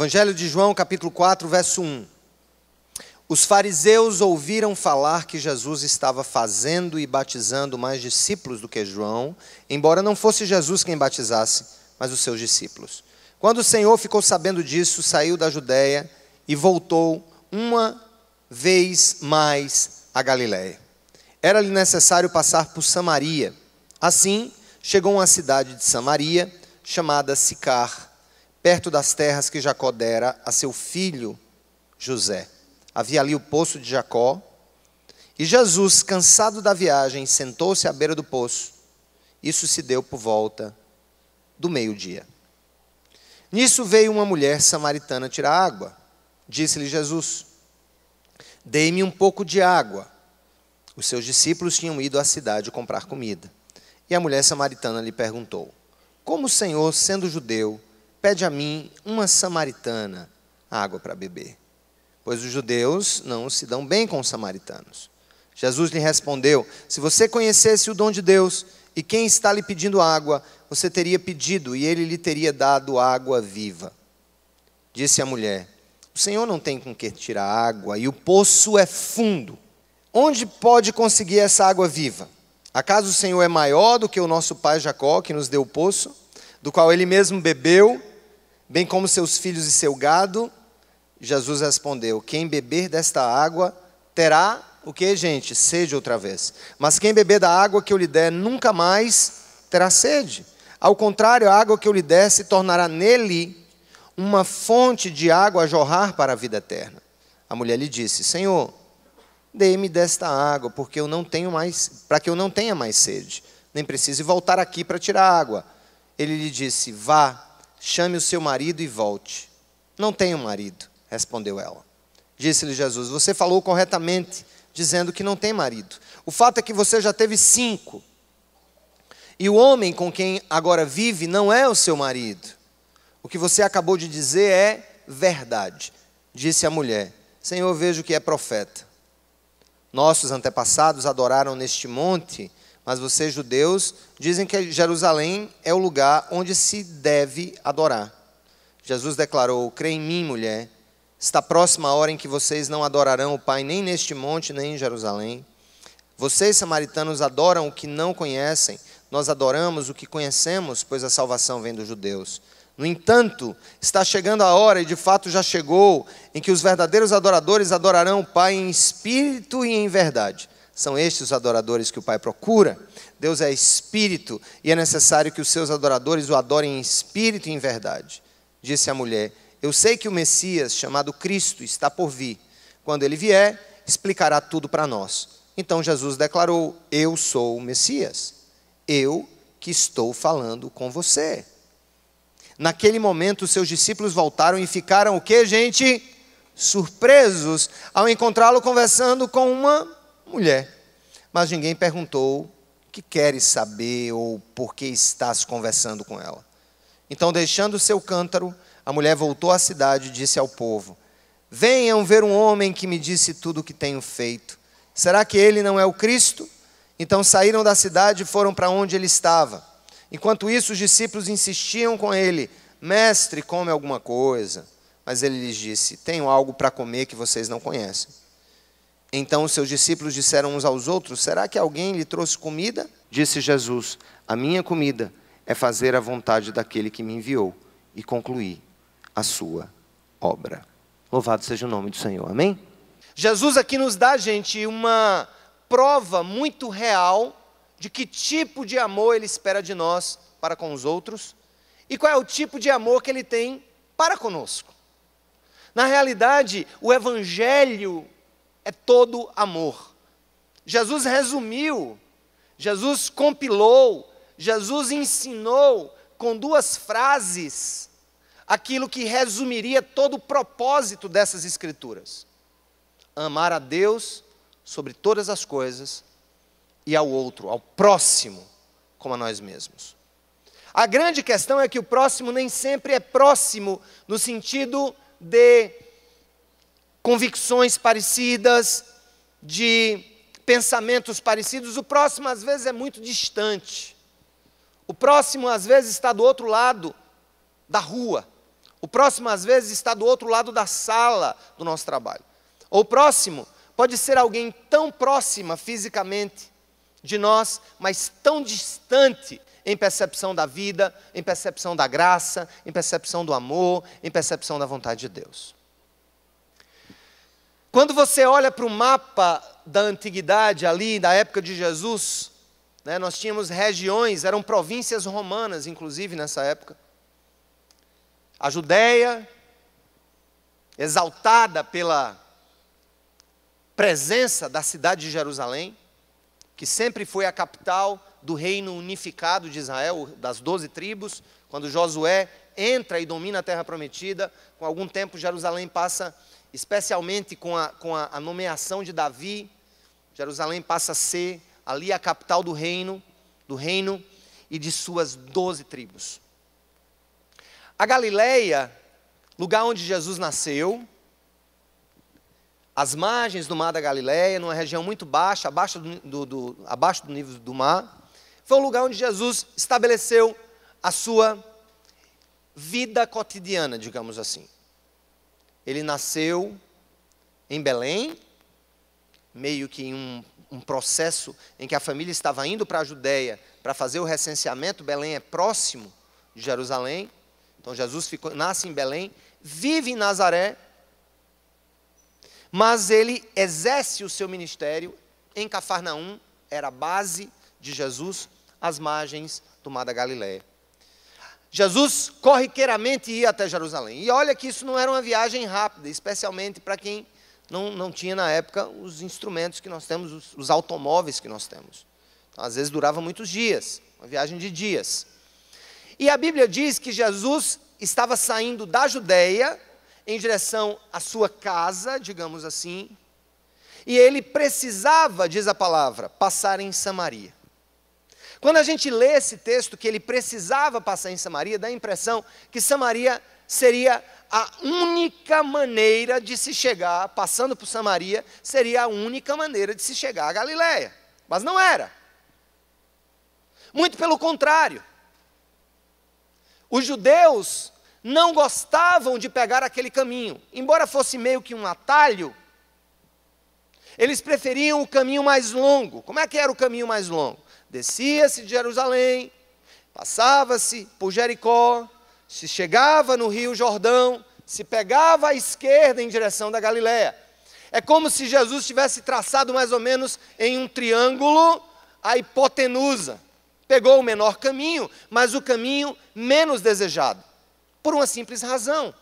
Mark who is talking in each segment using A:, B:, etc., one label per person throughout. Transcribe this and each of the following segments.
A: Evangelho de João, capítulo 4, verso 1. Os fariseus ouviram falar que Jesus estava fazendo e batizando mais discípulos do que João, embora não fosse Jesus quem batizasse, mas os seus discípulos. Quando o Senhor ficou sabendo disso, saiu da Judéia e voltou uma vez mais a Galiléia. Era-lhe necessário passar por Samaria. Assim, chegou a uma cidade de Samaria, chamada Sicar, perto das terras que Jacó dera a seu filho José. Havia ali o poço de Jacó, e Jesus, cansado da viagem, sentou-se à beira do poço. Isso se deu por volta do meio-dia. Nisso veio uma mulher samaritana tirar água. Disse-lhe Jesus: dê-me um pouco de água. Os seus discípulos tinham ido à cidade comprar comida. E a mulher samaritana lhe perguntou: como o Senhor, sendo judeu, pede a mim, uma samaritana, água para beber? Pois os judeus não se dão bem com os samaritanos. Jesus lhe respondeu: se você conhecesse o dom de Deus e quem está lhe pedindo água, você teria pedido e ele lhe teria dado água viva. Disse a mulher: o Senhor não tem com que tirar água e o poço é fundo. Onde pode conseguir essa água viva? Acaso o Senhor é maior do que o nosso pai Jacó, que nos deu o poço, do qual ele mesmo bebeu, bem como seus filhos e seu gado? Jesus respondeu: quem beber desta água terá, o que, gente? Sede outra vez. Mas quem beber da água que eu lhe der, nunca mais terá sede. Ao contrário, a água que eu lhe der se tornará nele uma fonte de água a jorrar para a vida eterna. A mulher lhe disse: Senhor, dê-me desta água, porque eu não tenho mais, para que eu não tenha mais sede, nem precise voltar aqui para tirar água. Ele lhe disse: vá, chame o seu marido e volte. Não tenho marido, respondeu ela. Disse-lhe Jesus: você falou corretamente, dizendo que não tem marido. O fato é que você já teve 5. E o homem com quem agora vive não é o seu marido. O que você acabou de dizer é verdade. Disse a mulher: Senhor, vejo que é profeta. Nossos antepassados adoraram neste monte, mas vocês, judeus, dizem que Jerusalém é o lugar onde se deve adorar. Jesus declarou: crê em mim, mulher, está próxima a hora em que vocês não adorarão o Pai nem neste monte, nem em Jerusalém. Vocês, samaritanos, adoram o que não conhecem, nós adoramos o que conhecemos, pois a salvação vem dos judeus. No entanto, está chegando a hora, e de fato já chegou, em que os verdadeiros adoradores adorarão o Pai em espírito e em verdade. São estes os adoradores que o Pai procura. Deus é espírito, e é necessário que os seus adoradores o adorem em espírito e em verdade. Disse a mulher: eu sei que o Messias, chamado Cristo, está por vir. Quando ele vier, explicará tudo para nós. Então Jesus declarou: eu sou o Messias, eu que estou falando com você. Naquele momento, os seus discípulos voltaram e ficaram o quê, gente? Surpresos ao encontrá-lo conversando com uma mulher. Mas ninguém perguntou: o que queres saber ou por que estás conversando com ela? Então, deixando o seu cântaro, a mulher voltou à cidade e disse ao povo: venham ver um homem que me disse tudo o que tenho feito. Será que ele não é o Cristo? Então saíram da cidade e foram para onde ele estava. Enquanto isso, os discípulos insistiam com ele: mestre, come alguma coisa. Mas ele lhes disse: tenho algo para comer que vocês não conhecem. Então os seus discípulos disseram uns aos outros: será que alguém lhe trouxe comida? Disse Jesus: a minha comida é fazer a vontade daquele que me enviou e concluir a sua obra. Louvado seja o nome do Senhor, amém? Jesus aqui nos dá, gente, uma prova muito real de que tipo de amor ele espera de nós para com os outros e qual é o tipo de amor que ele tem para conosco. Na realidade, o Evangelho é todo amor. Jesus resumiu, Jesus compilou, Jesus ensinou com 2 frases aquilo que resumiria todo o propósito dessas Escrituras: amar a Deus sobre todas as coisas e ao outro, ao próximo, como a nós mesmos. A grande questão é que o próximo nem sempre é próximo no sentido de convicções parecidas, de pensamentos parecidos. O próximo às vezes é muito distante. O próximo às vezes está do outro lado da rua. O próximo, às vezes, está do outro lado da sala do nosso trabalho. Ou o próximo pode ser alguém tão próxima fisicamente de nós, mas tão distante em percepção da vida, em percepção da graça, em percepção do amor, em percepção da vontade de Deus. Quando você olha para o mapa da antiguidade ali, da época de Jesus, né, nós tínhamos regiões, eram províncias romanas, inclusive, nessa época. A Judéia, exaltada pela presença da cidade de Jerusalém, que sempre foi a capital do reino unificado de Israel, das 12 tribos. Quando Josué entra e domina a terra prometida, com algum tempo Jerusalém passa, especialmente com a nomeação de Davi, Jerusalém passa a ser ali a capital do reino e de suas 12 tribos. A Galileia, lugar onde Jesus nasceu, as margens do mar da Galileia, numa região muito baixa, abaixo do nível do mar, foi o lugar onde Jesus estabeleceu a sua vida cotidiana, digamos assim. Ele nasceu em Belém, meio que em um processo em que a família estava indo para a Judéia para fazer o recenseamento. Belém é próximo de Jerusalém, então Jesus nasce em Belém, vive em Nazaré, mas ele exerce o seu ministério em Cafarnaum, era a base de Jesus, às margens do mar da Galileia. Jesus corriqueiramente ia até Jerusalém, e olha que isso não era uma viagem rápida, especialmente para quem não tinha na época os instrumentos que nós temos, os automóveis que nós temos. Então, às vezes durava muitos dias, uma viagem de dias. E a Bíblia diz que Jesus estava saindo da Judéia em direção à sua casa, digamos assim, e ele precisava, diz a palavra, passar em Samaria. Quando a gente lê esse texto, que ele precisava passar em Samaria, dá a impressão que Samaria seria a única maneira de se chegar, passando por Samaria, seria a única maneira de se chegar à Galileia. Mas não era. Muito pelo contrário. Os judeus não gostavam de pegar aquele caminho. Embora fosse meio que um atalho, eles preferiam o caminho mais longo. Como é que era o caminho mais longo? Descia-se de Jerusalém, passava-se por Jericó, se chegava no Rio Jordão, se pegava à esquerda em direção da Galileia. É como se Jesus tivesse traçado mais ou menos em um triângulo a hipotenusa. Pegou o menor caminho, mas o caminho menos desejado. Por uma simples razão.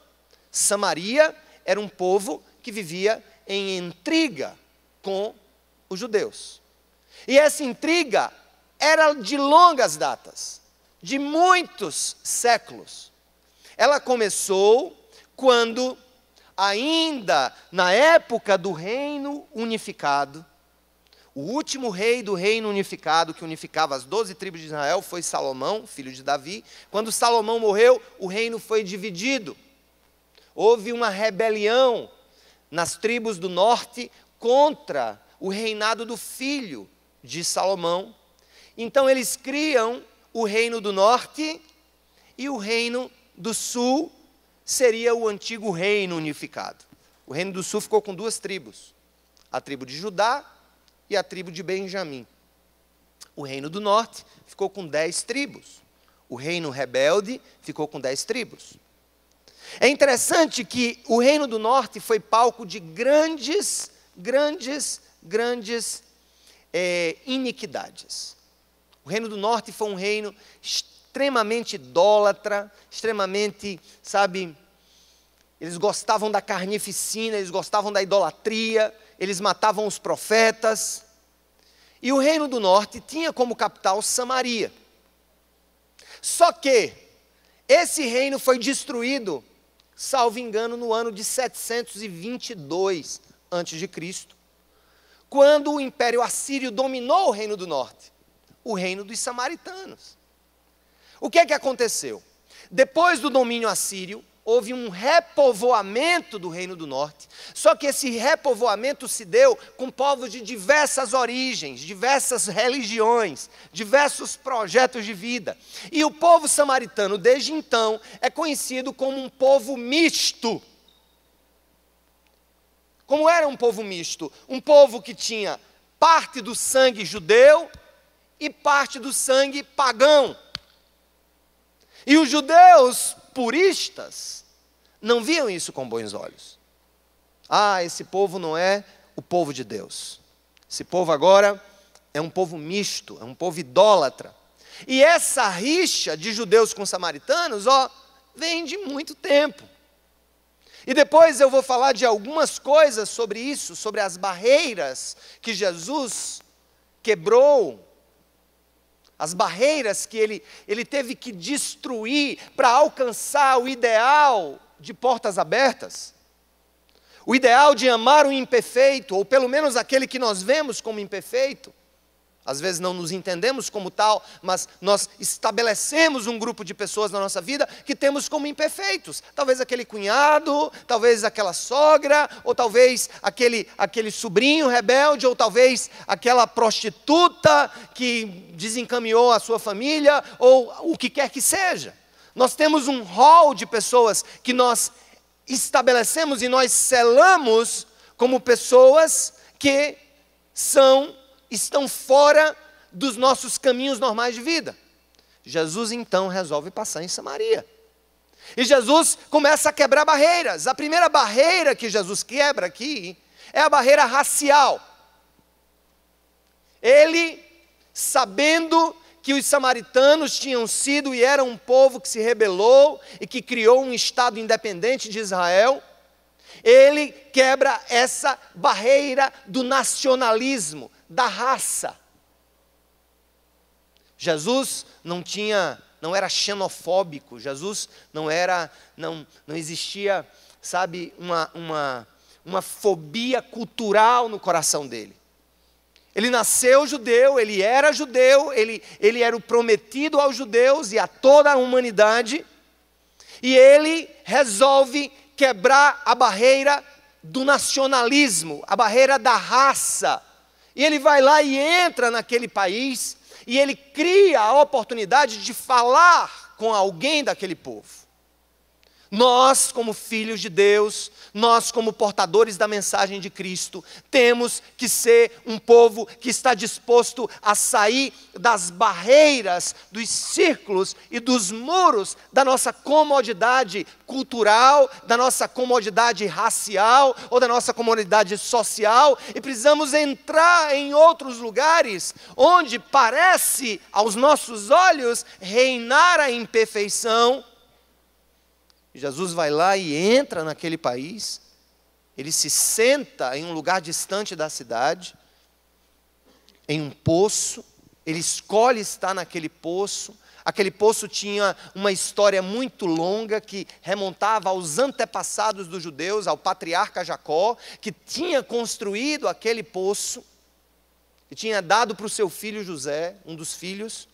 A: Samaria era um povo que vivia em intriga com os judeus. E essa intriga era de longas datas, de muitos séculos. Ela começou quando, ainda na época do reino unificado, o último rei do reino unificado, que unificava as 12 tribos de Israel, foi Salomão, filho de Davi. Quando Salomão morreu, o reino foi dividido. Houve uma rebelião nas tribos do norte contra o reinado do filho de Salomão. Então eles criam o reino do norte, e o reino do sul seria o antigo reino unificado. O reino do sul ficou com 2 tribos, a tribo de Judá e a tribo de Benjamim. O reino do norte ficou com 10 tribos. O reino rebelde ficou com 10 tribos. É interessante que o reino do norte foi palco de grandes iniquidades. O reino do norte foi um reino extremamente idólatra, extremamente, eles gostavam da carnificina, eles gostavam da idolatria, eles matavam os profetas. E o reino do norte tinha como capital Samaria. Só que esse reino foi destruído, salvo engano, no ano de 722 a.C., quando o Império Assírio dominou o reino do norte, o reino dos samaritanos. O que é que aconteceu? Depois do domínio assírio, houve um repovoamento do Reino do Norte. Só que esse repovoamento se deu com povos de diversas origens, diversas religiões, diversos projetos de vida. E o povo samaritano, desde então, é conhecido como um povo misto. Como era um povo misto? Um povo que tinha parte do sangue judeu e parte do sangue pagão. E os judeus puristas não viam isso com bons olhos. Ah, esse povo não é o povo de Deus. Esse povo agora é um povo misto, é um povo idólatra. E essa rixa de judeus com samaritanos, vem de muito tempo. E depois eu vou falar de algumas coisas sobre isso, sobre as barreiras que Jesus quebrou, as barreiras que ele teve que destruir para alcançar o ideal de portas abertas. O ideal de amar o imperfeito, ou pelo menos aquele que nós vemos como imperfeito. Às vezes não nos entendemos como tal, mas nós estabelecemos um grupo de pessoas na nossa vida que temos como imperfeitos. Talvez aquele cunhado, talvez aquela sogra, ou talvez aquele sobrinho rebelde, ou talvez aquela prostituta que desencaminhou a sua família, ou o que quer que seja. Nós temos um rol de pessoas que nós estabelecemos e nós selamos como pessoas que estão fora dos nossos caminhos normais de vida. Jesus então resolve passar em Samaria. E Jesus começa a quebrar barreiras. A primeira barreira que Jesus quebra aqui é a barreira racial. Ele, sabendo que os samaritanos tinham sido e eram um povo que se rebelou e que criou um Estado independente de Israel, ele quebra essa barreira do nacionalismo, da raça. Jesus não era xenofóbico, Jesus não existia, sabe, uma fobia cultural no coração dele. Ele nasceu judeu, ele era o prometido aos judeus e a toda a humanidade, e ele resolve quebrar a barreira do nacionalismo, a barreira da raça. E ele vai lá e entra naquele país, e ele cria a oportunidade de falar com alguém daquele povo. Nós, como filhos de Deus, nós, como portadores da mensagem de Cristo, temos que ser um povo que está disposto a sair das barreiras, dos círculos e dos muros da nossa comodidade cultural, da nossa comodidade racial ou da nossa comodidade social, e precisamos entrar em outros lugares onde parece, aos nossos olhos, reinar a imperfeição. Jesus vai lá e entra naquele país, ele se senta em um lugar distante da cidade, em um poço, ele escolhe estar naquele poço. Aquele poço tinha uma história muito longa que remontava aos antepassados dos judeus, ao patriarca Jacó, que tinha construído aquele poço, e tinha dado para o seu filho José, um dos filhos,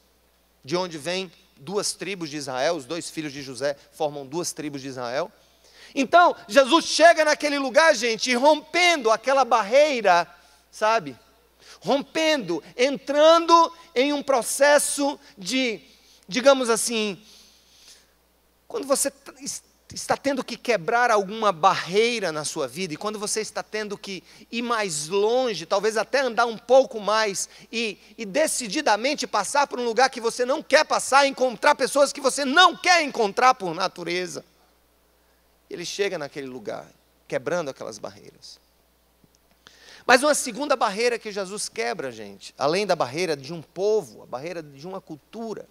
A: de onde vem duas tribos de Israel, os dois filhos de José formam duas tribos de Israel. Então, Jesus chega naquele lugar, gente, e rompendo aquela barreira, sabe? Rompendo, entrando em um processo de, digamos assim, quando você está tendo que quebrar alguma barreira na sua vida, e quando você está tendo que ir mais longe, talvez até andar um pouco mais, e decididamente passar por um lugar que você não quer passar, encontrar pessoas que você não quer encontrar por natureza. Ele chega naquele lugar, quebrando aquelas barreiras. Mas uma segunda barreira que Jesus quebra, gente, além da barreira de um povo, a barreira de uma cultura,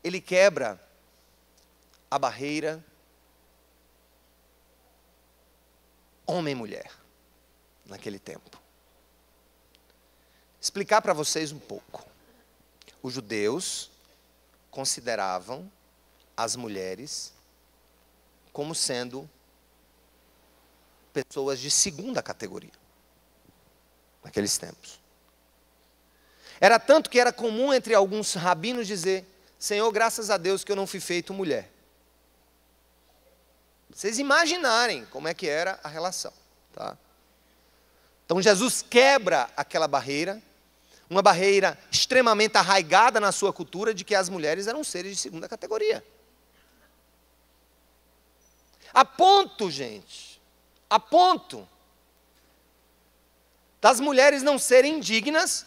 A: ele quebra a barreira homem e mulher, naquele tempo. Explicar para vocês um pouco. Os judeus consideravam as mulheres como sendo pessoas de segunda categoria, naqueles tempos. Era tanto que era comum entre alguns rabinos dizer: Senhor, graças a Deus que eu não fui feito mulher. vocês imaginarem como é que era a relação. Tá? Então Jesus quebra aquela barreira, uma barreira extremamente arraigada na sua cultura de que as mulheres eram seres de segunda categoria. A ponto, gente, a ponto das mulheres não serem dignas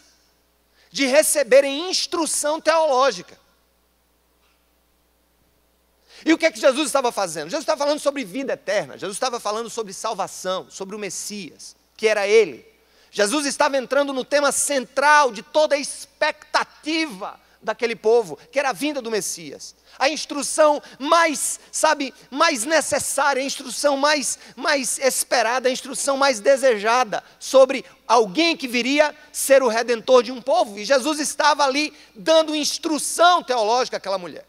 A: de receberem instrução teológica. E o que é que Jesus estava fazendo? Jesus estava falando sobre vida eterna, Jesus estava falando sobre salvação, sobre o Messias, que era Ele. Jesus estava entrando no tema central de toda a expectativa daquele povo, que era a vinda do Messias. A instrução mais necessária, a instrução mais esperada, a instrução mais desejada sobre alguém que viria ser o redentor de um povo. E Jesus estava ali dando instrução teológica àquela mulher.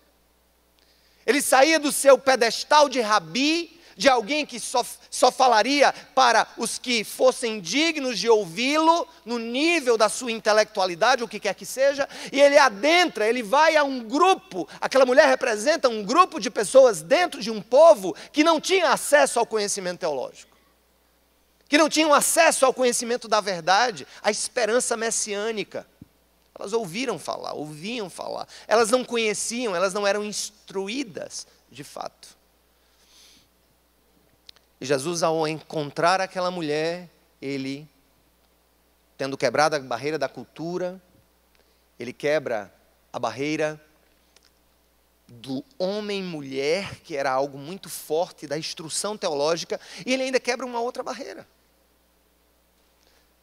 A: Ele saía do seu pedestal de rabi, de alguém que só falaria para os que fossem dignos de ouvi-lo, no nível da sua intelectualidade, o que quer que seja, e ele adentra, ele vai a um grupo, aquela mulher representa um grupo de pessoas dentro de um povo que não tinha acesso ao conhecimento teológico, que não tinham acesso ao conhecimento da verdade, à esperança messiânica. Elas ouviam falar, elas não conheciam, elas não eram instruídas de fato. E Jesus, ao encontrar aquela mulher, ele, tendo quebrado a barreira da cultura, ele quebra a barreira do homem-mulher, que era algo muito forte, da instrução teológica, e ele ainda quebra uma outra barreira.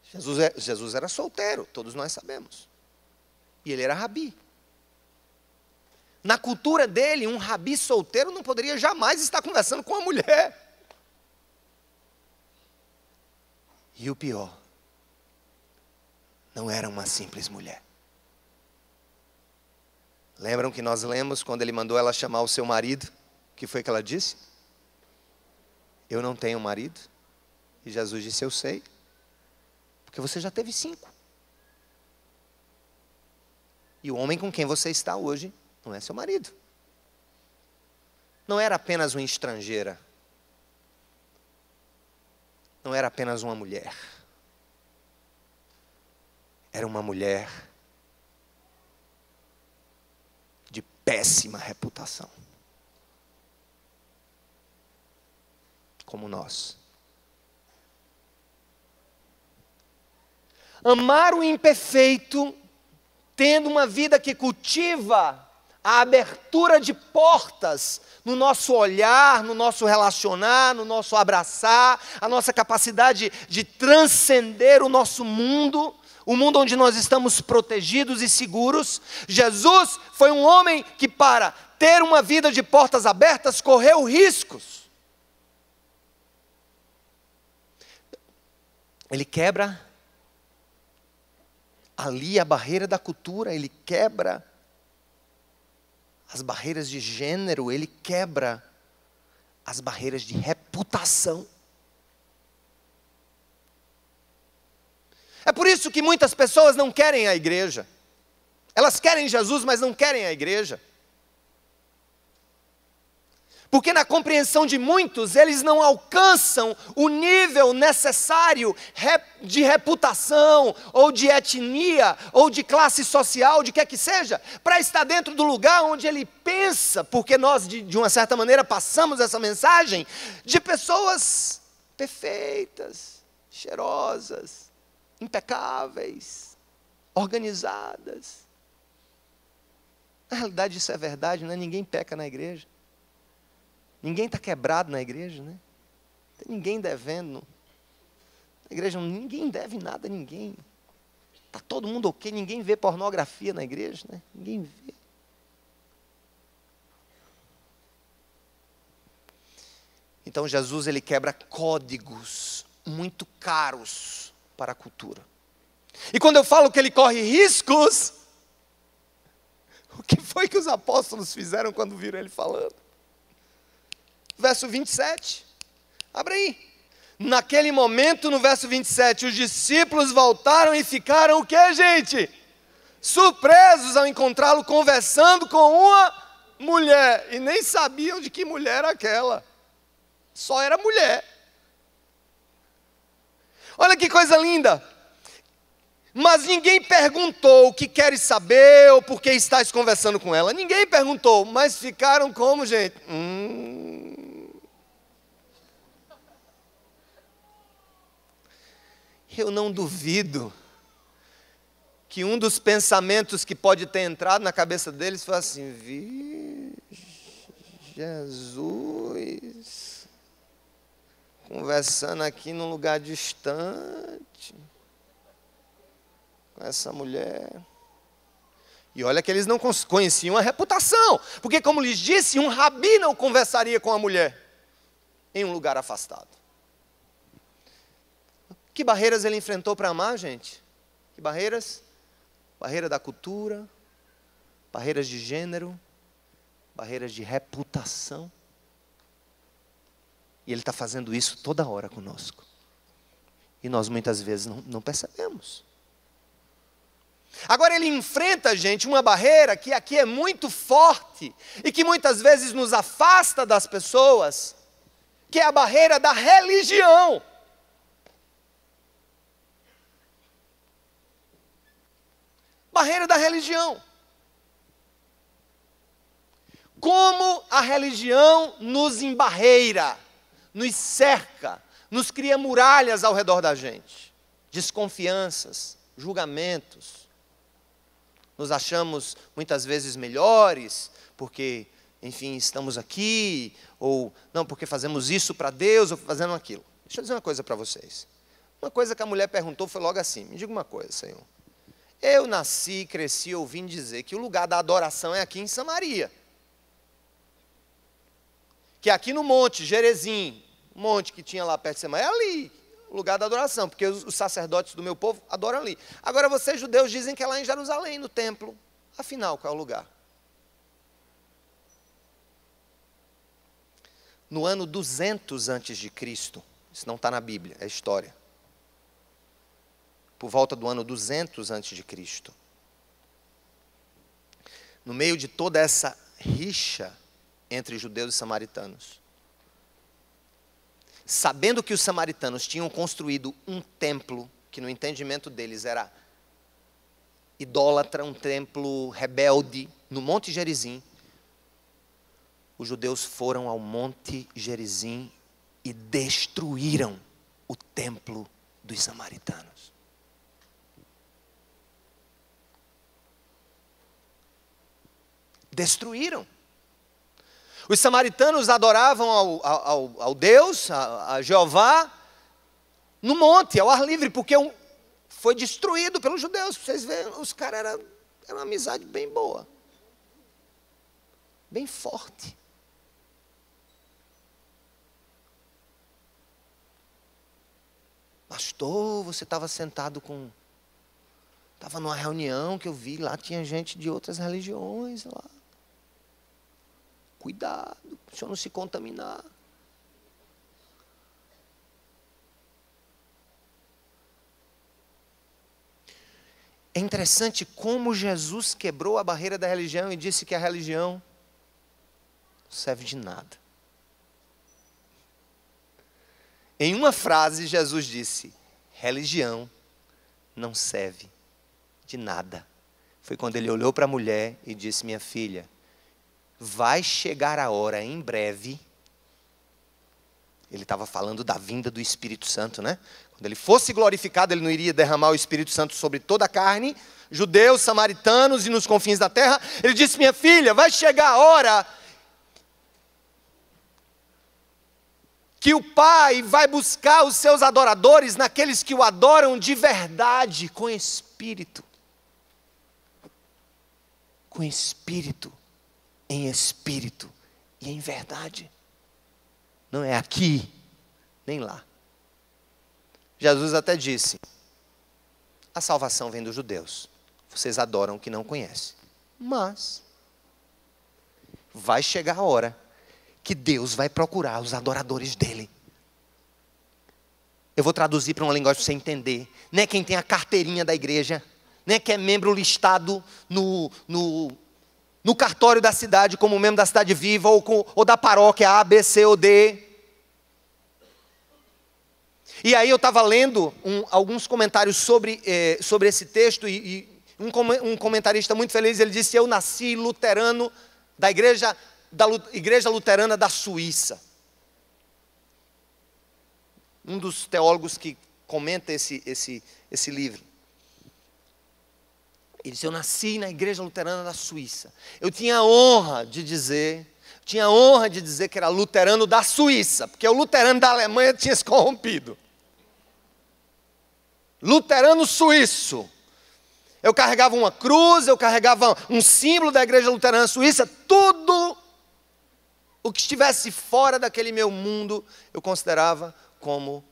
A: Jesus era solteiro, todos nós sabemos. E ele era rabi. Na cultura dele, um rabi solteiro não poderia jamais estar conversando com uma mulher. E o pior, não era uma simples mulher. Lembram que nós lemos quando ele mandou ela chamar o seu marido? O que foi que ela disse? Eu não tenho marido. E Jesus disse, eu sei. Porque você já teve 5. E o homem com quem você está hoje não é seu marido. Não era apenas uma estrangeira. Não era apenas uma mulher. Era uma mulher de péssima reputação. Como nós. Amar o imperfeito, tendo uma vida que cultiva a abertura de portas no nosso olhar, no nosso relacionar, no nosso abraçar, a nossa capacidade de transcender o nosso mundo, o mundo onde nós estamos protegidos e seguros. Jesus foi um homem que, para ter uma vida de portas abertas, correu riscos. Ele quebra ali a barreira da cultura, ele quebra as barreiras de gênero, ele quebra as barreiras de reputação. É por isso que muitas pessoas não querem a igreja. Elas querem Jesus, mas não querem a igreja. Porque na compreensão de muitos, eles não alcançam o nível necessário de reputação, ou de etnia, ou de classe social, de quer que seja, para estar dentro do lugar onde ele pensa, porque nós, de uma certa maneira, passamos essa mensagem, de pessoas perfeitas, cheirosas, impecáveis, organizadas. Na realidade isso é verdade, né? Ninguém peca na igreja. Ninguém está quebrado na igreja, né? Não tem ninguém devendo. Na igreja ninguém deve nada a ninguém. Está todo mundo ok, ninguém vê pornografia na igreja, né? Ninguém vê. Então Jesus, ele quebra códigos muito caros para a cultura. E quando eu falo que ele corre riscos, o que foi que os apóstolos fizeram quando viram ele falando? Verso 27, abre aí. Naquele momento, no verso 27, os discípulos voltaram e ficaram o que, gente? Surpresos ao encontrá-lo conversando com uma mulher. E nem sabiam de que mulher era aquela. Só era mulher. Olha que coisa linda. Mas ninguém perguntou o que queres saber ou por que estás conversando com ela. Ninguém perguntou, mas ficaram como, gente? Eu não duvido que um dos pensamentos que pode ter entrado na cabeça deles foi assim: Jesus, conversando aqui num lugar distante, com essa mulher. E olha que eles não conheciam a reputação, porque como lhes disse, um rabi não conversaria com a mulher em um lugar afastado. Que barreiras ele enfrentou para amar, gente? Que barreiras? Barreira da cultura, barreiras de gênero, barreiras de reputação. E ele está fazendo isso toda hora conosco. E nós muitas vezes não percebemos. Agora ele enfrenta, gente, uma barreira que aqui é muito forte e que muitas vezes nos afasta das pessoas, que é a barreira da religião. Barreira da religião. Como a religião nos embarreira, nos cerca, nos cria muralhas ao redor da gente. Desconfianças, julgamentos. Nos achamos muitas vezes melhores, porque, enfim, estamos aqui, ou não, porque fazemos isso para Deus, ou fazendo aquilo. Deixa eu dizer uma coisa para vocês. Uma coisa que a mulher perguntou foi logo assim: me diga uma coisa, Senhor. Eu nasci e cresci ouvindo dizer que o lugar da adoração é aqui em Samaria. Que aqui no monte, Gerezim, um monte que tinha lá perto de Samaria, é ali, o lugar da adoração, porque os sacerdotes do meu povo adoram ali. Agora vocês judeus dizem que é lá em Jerusalém, no templo. Afinal, qual é o lugar? No ano 200 antes de Cristo, isso não está na Bíblia, é história. Por volta do ano 200 antes de Cristo. No meio de toda essa rixa entre judeus e samaritanos, sabendo que os samaritanos tinham construído um templo, que no entendimento deles era idólatra, um templo rebelde, no Monte Gerizim, os judeus foram ao Monte Gerizim e destruíram o templo dos samaritanos. Destruíram. Os samaritanos adoravam ao Deus, a Jeová, no monte, ao ar livre, porque foi destruído pelos judeus. Vocês veem, os caras era uma amizade bem boa, bem forte. Pastor, você estava sentado com... Estava numa reunião que eu vi, lá tinha gente de outras religiões lá. Cuidado, para o senhor não se contaminar. É interessante como Jesus quebrou a barreira da religião e disse que a religião não serve de nada. Em uma frase, Jesus disse: religião não serve de nada. Foi quando ele olhou para a mulher e disse: minha filha, vai chegar a hora em breve. Ele estava falando da vinda do Espírito Santo, né? Quando ele fosse glorificado, ele não iria derramar o Espírito Santo sobre toda a carne, judeus, samaritanos e nos confins da terra. Ele disse: minha filha, vai chegar a hora que o Pai vai buscar os seus adoradores naqueles que o adoram de verdade, com espírito. Com espírito. Em espírito e em verdade. Não é aqui, nem lá. Jesus até disse: a salvação vem dos judeus. Vocês adoram o que não conhecem. Mas vai chegar a hora que Deus vai procurar os adoradores dele. Eu vou traduzir para uma linguagem para você entender. Não é quem tem a carteirinha da igreja, não é quem é membro listado no cartório da cidade, como membro da Cidade Viva, ou da paróquia A, B, C ou D. E aí eu estava lendo alguns comentários sobre esse texto, e um comentarista muito feliz, ele disse: eu nasci luterano da igreja luterana da Suíça. Um dos teólogos que comenta esse livro. Ele disse: eu nasci na igreja luterana da Suíça. Eu tinha a honra de dizer que era luterano da Suíça, porque o luterano da Alemanha tinha se corrompido. Luterano suíço. Eu carregava uma cruz, eu carregava um símbolo da igreja luterana suíça, tudo o que estivesse fora daquele meu mundo, eu considerava como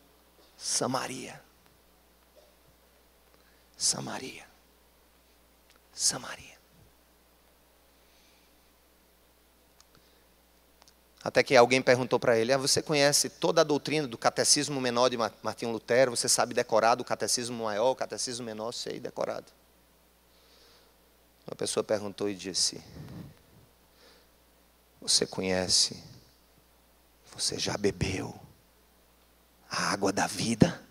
A: Samaria. Samaria. Samaria. Até que alguém perguntou para ele: você conhece toda a doutrina do catecismo menor de Martinho Lutero? Você sabe decorado o catecismo maior, o catecismo menor? Sei decorado. Uma pessoa perguntou e disse: você conhece, você já bebeu a água da vida?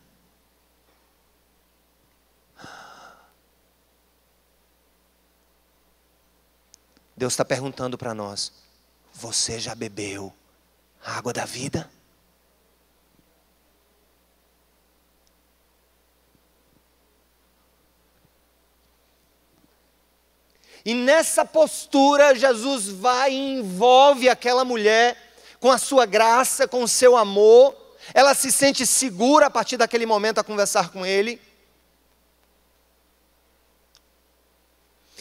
A: Deus está perguntando para nós: você já bebeu a água da vida? E nessa postura, Jesus vai e envolve aquela mulher com a sua graça, com o seu amor. Ela se sente segura a partir daquele momento a conversar com ele.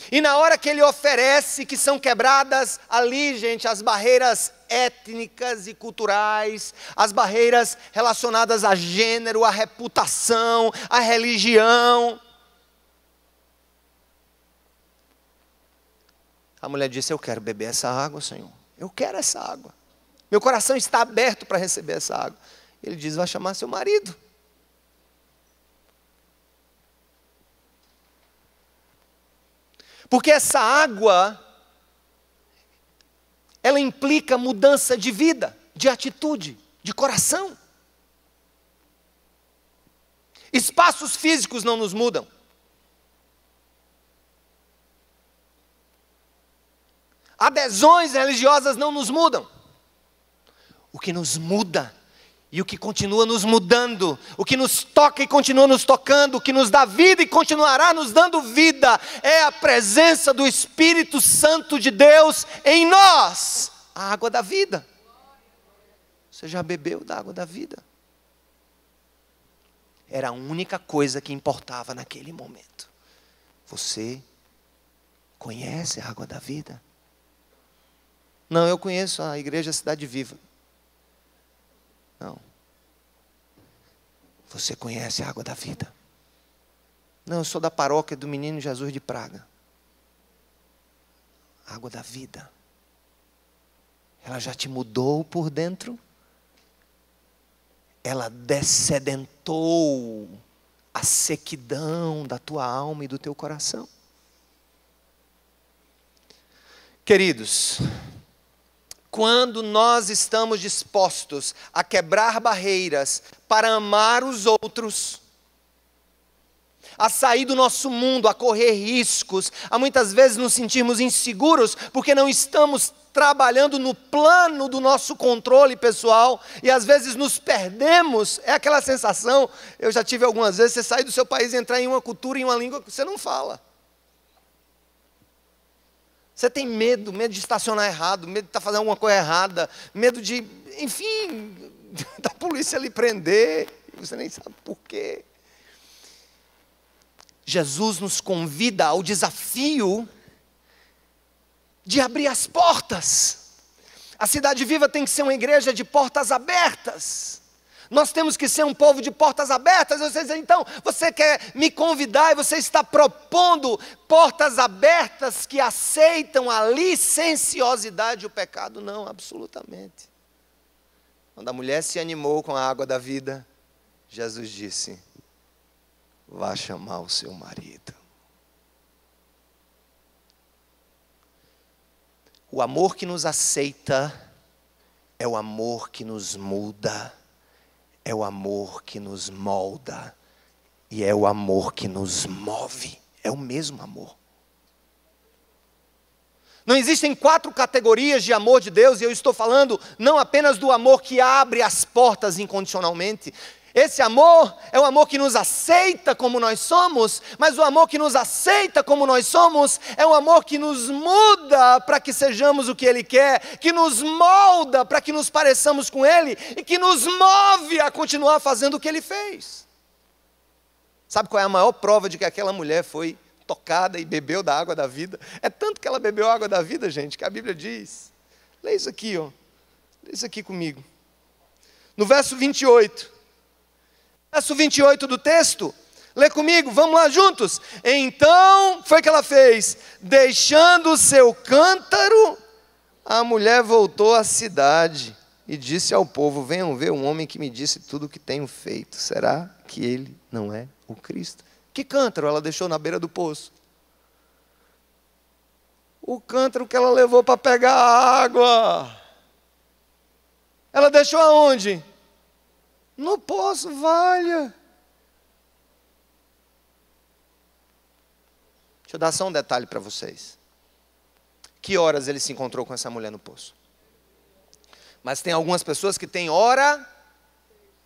A: E na hora que ele oferece, que são quebradas ali, gente, as barreiras étnicas e culturais, as barreiras relacionadas a gênero, a reputação, a religião. A mulher disse: eu quero beber essa água, Senhor. Eu quero essa água. Meu coração está aberto para receber essa água. Ele diz: vai chamar seu marido. Porque essa água, ela implica mudança de vida, de atitude, de coração. Espaços físicos não nos mudam. Adesões religiosas não nos mudam. O que nos muda e o que continua nos mudando, o que nos toca e continua nos tocando, o que nos dá vida e continuará nos dando vida, é a presença do Espírito Santo de Deus em nós, a água da vida. Você já bebeu da água da vida? Era a única coisa que importava naquele momento. Você conhece a água da vida? Não, eu conheço a igreja Cidade Viva. Não. Você conhece a água da vida? Não, eu sou da paróquia do Menino Jesus de Praga. A água da vida. Ela já te mudou por dentro? Ela dessedentou a sequidão da tua alma e do teu coração? Queridos, quando nós estamos dispostos a quebrar barreiras para amar os outros, a sair do nosso mundo, a correr riscos, a muitas vezes nos sentirmos inseguros, porque não estamos trabalhando no plano do nosso controle pessoal, e às vezes nos perdemos, é aquela sensação, eu já tive algumas vezes, você sair do seu país e entrar em uma cultura, em uma língua que você não fala. Você tem medo de estacionar errado, medo de estar fazendo alguma coisa errada, medo de, enfim, da polícia lhe prender, você nem sabe por quê. Jesus nos convida ao desafio de abrir as portas. A Cidade Viva tem que ser uma igreja de portas abertas. Nós temos que ser um povo de portas abertas. Você diz: então, você quer me convidar e você está propondo portas abertas que aceitam a licenciosidade e o pecado? Não, absolutamente. Quando a mulher se animou com a água da vida, Jesus disse: vá chamar o seu marido. O amor que nos aceita é o amor que nos muda. é o amor que nos molda e é o amor que nos move. É o mesmo amor. Não existem 4 categorias de amor de Deus, e eu estou falando não apenas do amor que abre as portas incondicionalmente. Esse amor é o amor que nos aceita como nós somos, mas o amor que nos aceita como nós somos é um amor que nos muda para que sejamos o que Ele quer, que nos molda para que nos pareçamos com Ele e que nos move a continuar fazendo o que Ele fez. Sabe qual é a maior prova de que aquela mulher foi tocada e bebeu da água da vida? É tanto que ela bebeu a água da vida, gente, que a Bíblia diz. Lê isso aqui, ó. Lê isso aqui comigo. No verso 28. Verso 28 do texto, lê comigo, vamos lá juntos. Então, foi o que ela fez? Deixando o seu cântaro, a mulher voltou à cidade e disse ao povo: venham ver um homem que me disse tudo o que tenho feito. Será que ele não é o Cristo? Que cântaro ela deixou na beira do poço? O cântaro que ela levou para pegar a água. Ela deixou aonde? No poço, valha. Deixa eu dar só um detalhe para vocês. Que horas ele se encontrou com essa mulher no poço? Mas tem algumas pessoas que têm hora.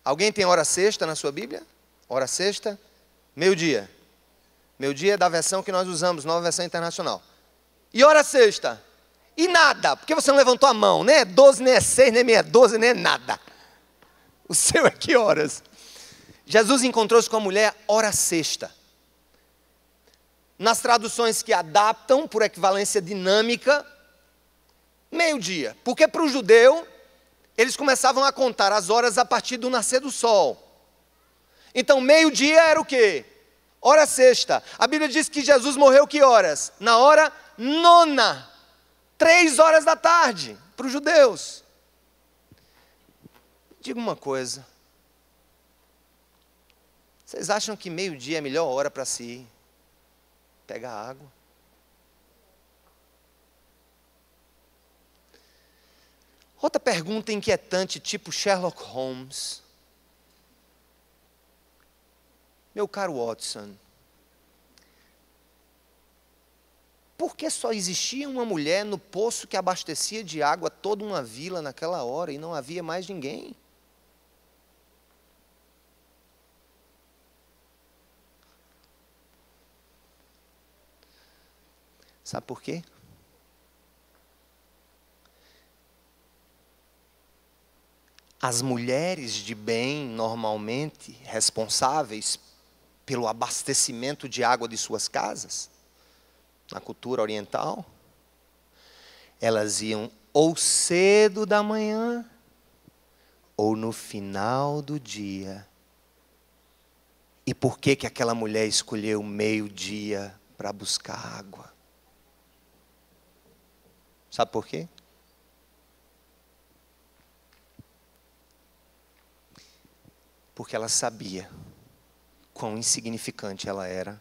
A: Alguém tem hora sexta na sua Bíblia? Hora sexta? Meio-dia. Meio-dia é da versão que nós usamos, nova versão internacional. E hora sexta? E nada. Por que você não levantou a mão? Nem é 12, nem é 6, nem é 12, nem é nada. O seu é que horas? Jesus encontrou-se com a mulher hora sexta. Nas traduções que adaptam por equivalência dinâmica, meio-dia. Porque para o judeu, eles começavam a contar as horas a partir do nascer do sol. Então, meio-dia era o quê? Hora sexta. A Bíblia diz que Jesus morreu que horas? Na hora nona. 3 horas da tarde, para os judeus. Diga uma coisa. Vocês acham que meio-dia é a melhor hora para se ir pegar água? Outra pergunta inquietante, tipo Sherlock Holmes. Meu caro Watson, por que só existia uma mulher no poço que abastecia de água toda uma vila naquela hora e não havia mais ninguém? Sabe por quê? As mulheres de bem, normalmente responsáveis pelo abastecimento de água de suas casas, na cultura oriental, elas iam ou cedo da manhã, ou no final do dia. E por que que aquela mulher escolheu meio-dia para buscar água? Sabe por quê? Porque ela sabia quão insignificante ela era.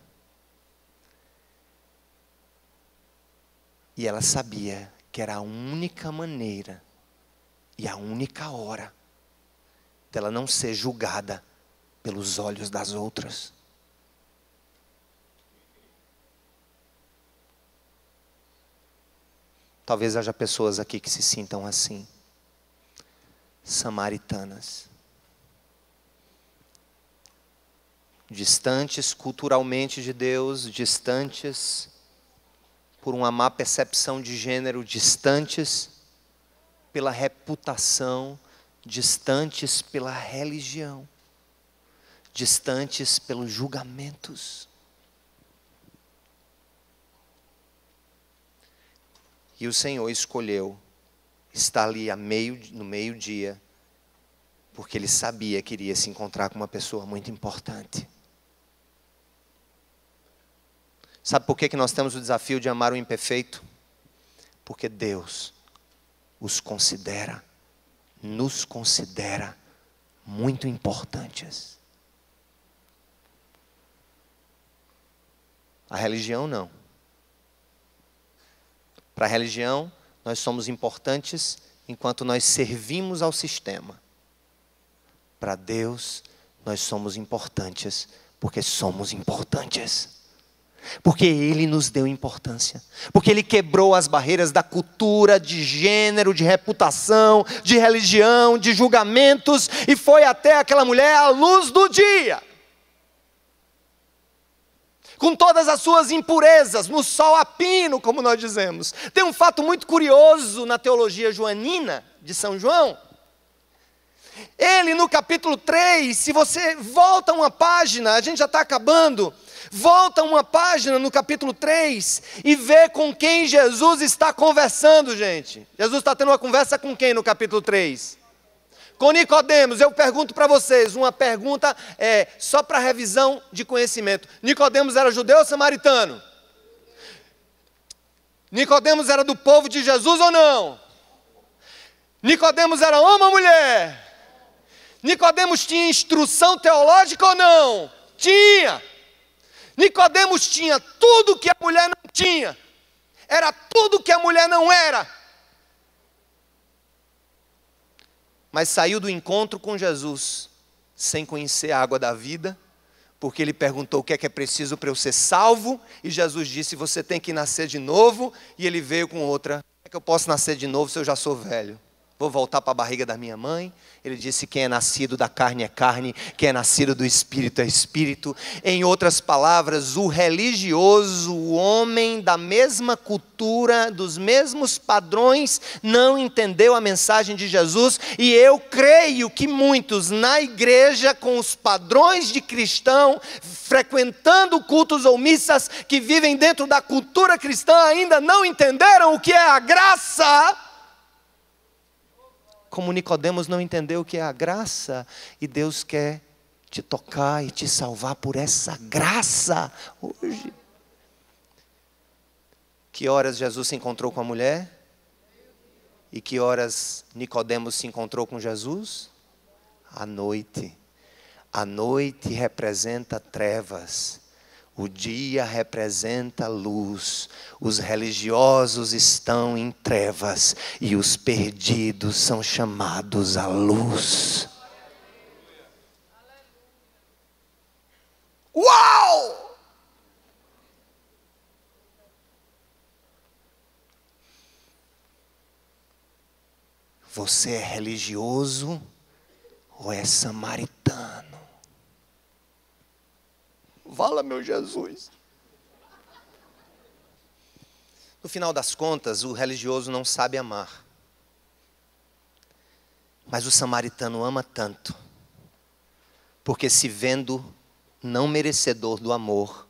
A: E ela sabia que era a única maneira e a única hora dela não ser julgada pelos olhos das outras. Talvez haja pessoas aqui que se sintam assim, samaritanas, distantes culturalmente de Deus, distantes por uma má percepção de gênero, distantes pela reputação, distantes pela religião, distantes pelos julgamentos. E o Senhor escolheu estar ali no meio-dia, porque Ele sabia que iria se encontrar com uma pessoa muito importante. Sabe por que nós temos o desafio de amar o imperfeito? Porque Deus os considera, nos considera muito importantes. A religião não. Para a religião, nós somos importantes enquanto nós servimos ao sistema. Para Deus, nós somos importantes, porque somos importantes. Porque Ele nos deu importância. Porque Ele quebrou as barreiras da cultura, de gênero, de reputação, de religião, de julgamentos, e foi até aquela mulher a luz do dia. Com todas as suas impurezas, no sol a pino, como nós dizemos. Tem um fato muito curioso na teologia joanina de São João. Ele, no capítulo 3, se você volta uma página, a gente já está acabando, volta uma página no capítulo 3 e vê com quem Jesus está conversando, gente. Jesus está tendo uma conversa com quem no capítulo 3? Com Nicodemos. Eu pergunto para vocês, uma pergunta só para revisão de conhecimento. Nicodemos era judeu ou samaritano? Nicodemos era do povo de Jesus ou não? Nicodemos era homem ou mulher? Nicodemos tinha instrução teológica ou não? Tinha. Nicodemos tinha tudo que a mulher não tinha. Era tudo que a mulher não era. Mas saiu do encontro com Jesus sem conhecer a água da vida, porque ele perguntou o que é preciso para eu ser salvo, e Jesus disse, você tem que nascer de novo, e ele veio com outra, como é que eu posso nascer de novo se eu já sou velho? Vou voltar para a barriga da minha mãe? Ele disse, quem é nascido da carne é carne, quem é nascido do Espírito é Espírito. Em outras palavras, o religioso, o homem da mesma cultura, dos mesmos padrões, não entendeu a mensagem de Jesus, e eu creio que muitos na igreja, com os padrões de cristão, frequentando cultos ou missas, que vivem dentro da cultura cristã, ainda não entenderam o que é a graça, como Nicodemos não entendeu o que é a graça, e Deus quer te tocar e te salvar por essa graça hoje. Que horas Jesus se encontrou com a mulher? E que horas Nicodemos se encontrou com Jesus? À noite. A noite representa trevas. O dia representa luz. Os religiosos estão em trevas e os perdidos são chamados à luz. Uau! Você é religioso ou é samaritano? Vala, meu Jesus. No final das contas, o religioso não sabe amar. Mas o samaritano ama tanto, porque se vendo não merecedor do amor,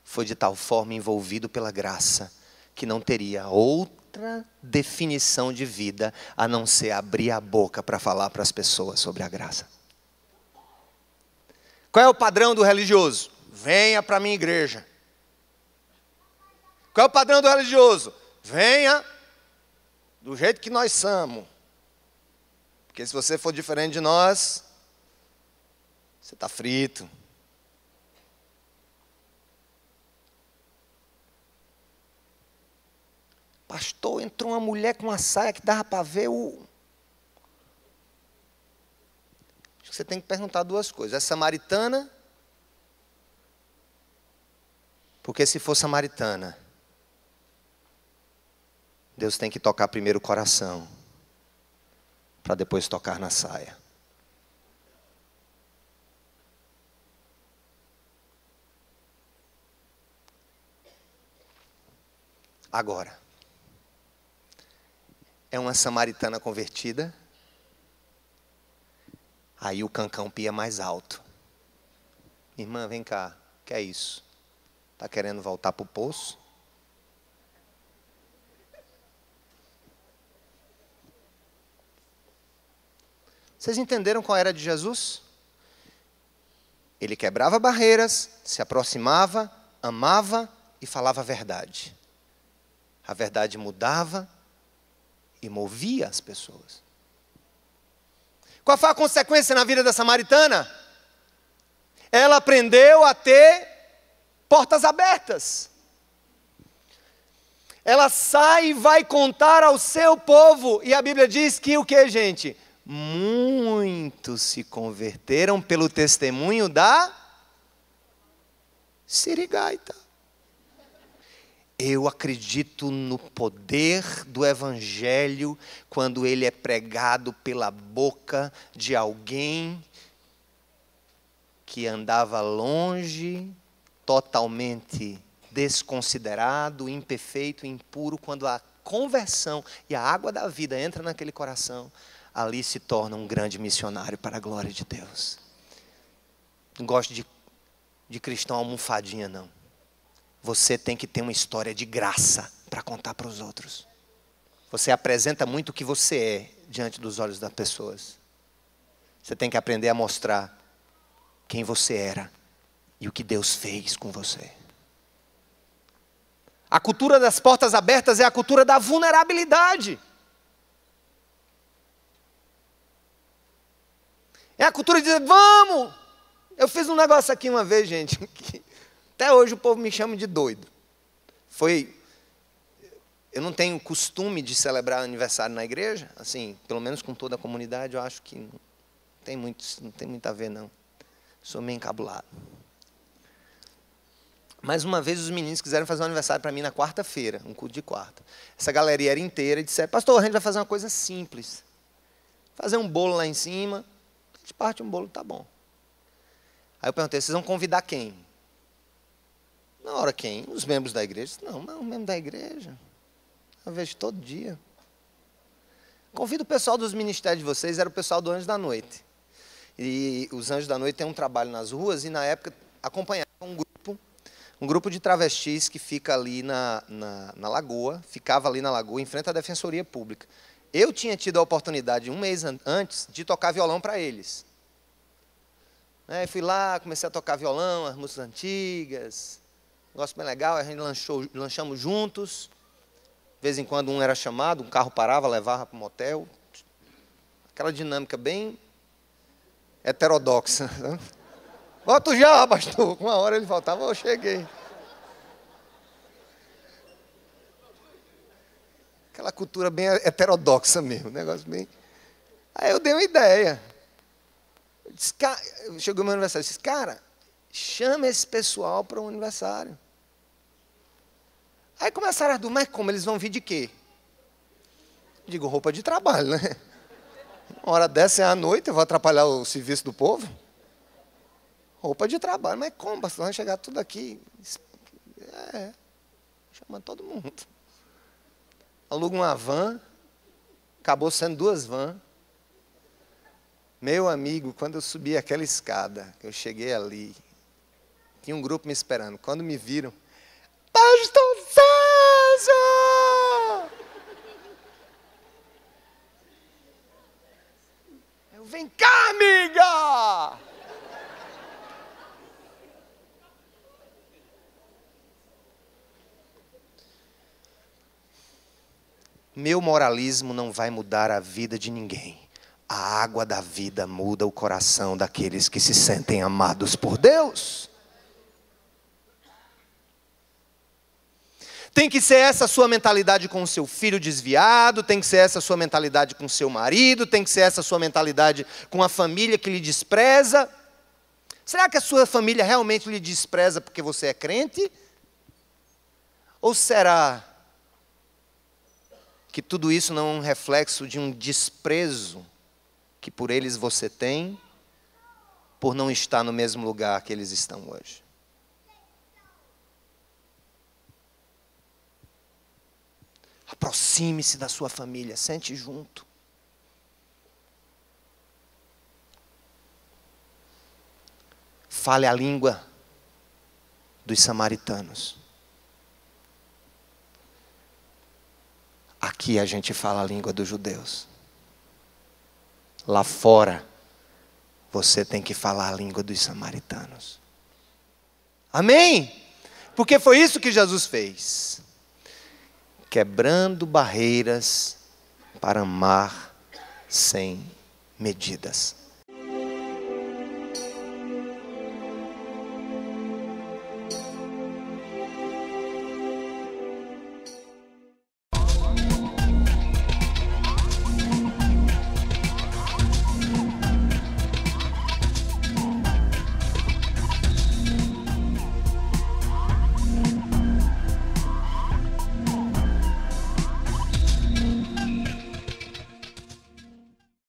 A: foi de tal forma envolvido pela graça, que não teria outra definição de vida, a não ser abrir a boca para falar para as pessoas sobre a graça. Qual é o padrão do religioso? Venha para a minha igreja. Qual é o padrão do religioso? Venha do jeito que nós somos. Porque se você for diferente de nós, você está frito. Pastor, entrou uma mulher com uma saia que dava para ver o... Acho que você tem que perguntar duas coisas. É samaritana? Porque se for samaritana, Deus tem que tocar primeiro o coração, para depois tocar na saia. Agora, é uma samaritana convertida, aí o cancão pia mais alto. Irmã, vem cá, que é isso? Está querendo voltar para o poço? Vocês entenderam qual era de Jesus? Ele quebrava barreiras, se aproximava, amava e falava a verdade. A verdade mudava e movia as pessoas. Qual foi a consequência na vida da samaritana? Ela aprendeu a ter portas abertas. Ela sai e vai contar ao seu povo. E a Bíblia diz que o que, gente? muitos se converteram pelo testemunho da sirigaita. Eu acredito no poder do evangelho quando ele é pregado pela boca de alguém que andava longe, totalmente desconsiderado, imperfeito, impuro. Quando a conversão e a água da vida entra naquele coração, ali se torna um grande missionário para a glória de Deus. Não gosto de cristão almofadinha, não. Você tem que ter uma história de graça para contar para os outros. Você apresenta muito o que você é diante dos olhos das pessoas. Você tem que aprender a mostrar quem você era e o que Deus fez com você. A cultura das portas abertas é a cultura da vulnerabilidade. É a cultura de dizer, vamos! Eu fiz um negócio aqui uma vez, gente, que até hoje o povo me chama de doido. Eu não tenho costume de celebrar aniversário na igreja, assim, pelo menos com toda a comunidade, eu acho que não tem muito a ver, não. Sou meio encabulado. Mas uma vez os meninos quiseram fazer um aniversário para mim na quarta-feira, um culto de quarta. Essa galeria era inteira e disseram, pastor, a gente vai fazer uma coisa simples. Fazer um bolo lá em cima, a gente parte um bolo, tá bom. Aí eu perguntei, vocês vão convidar quem? Na hora quem? Os membros da igreja? Não, os membros da igreja. Eu vejo todo dia. Convido o pessoal dos ministérios de vocês, era o pessoal do Anjos da Noite. E os Anjos da Noite têm um trabalho nas ruas e na época acompanhavam um grupo de travestis que fica ali na lagoa, ficava ali na lagoa, em frente à Defensoria Pública. Eu tinha tido a oportunidade, um mês antes, de tocar violão para eles. Fui lá, comecei a tocar violão, as músicas antigas, um negócio bem legal, a gente lanchamos juntos. De vez em quando um era chamado, um carro parava, levava para o motel. Aquela dinâmica bem heterodoxa. Volto já, pastor. Uma hora ele faltava, eu cheguei. Aquela cultura bem heterodoxa mesmo, negócio bem... Aí eu dei uma ideia. Chegou meu aniversário, eu disse, cara, chama esse pessoal para o aniversário. Aí começaram a dúvidas, mas como, eles vão vir de quê? Digo, roupa de trabalho, né? Uma hora dessa é à noite, eu vou atrapalhar o serviço do povo. Roupa de trabalho, mas como, pastor? Vai chegar tudo aqui. Chamando todo mundo. Aluga uma van, acabou sendo 2 vans. Meu amigo, quando eu subi aquela escada, que eu cheguei ali, tinha um grupo me esperando. Quando me viram, pastor César! Eu, vem cá, amiga! Meu moralismo não vai mudar a vida de ninguém. A água da vida muda o coração daqueles que se sentem amados por Deus. Tem que ser essa a sua mentalidade com o seu filho desviado, tem que ser essa a sua mentalidade com o seu marido, tem que ser essa a sua mentalidade com a família que lhe despreza. Será que a sua família realmente lhe despreza porque você é crente? Ou será que tudo isso não é um reflexo de um desprezo que por eles você tem, por não estar no mesmo lugar que eles estão hoje? Aproxime-se da sua família, sente junto. Fale a língua dos samaritanos. Aqui a gente fala a língua dos judeus. Lá fora, você tem que falar a língua dos samaritanos. Amém? Porque foi isso que Jesus fez. Quebrando barreiras para amar sem medidas.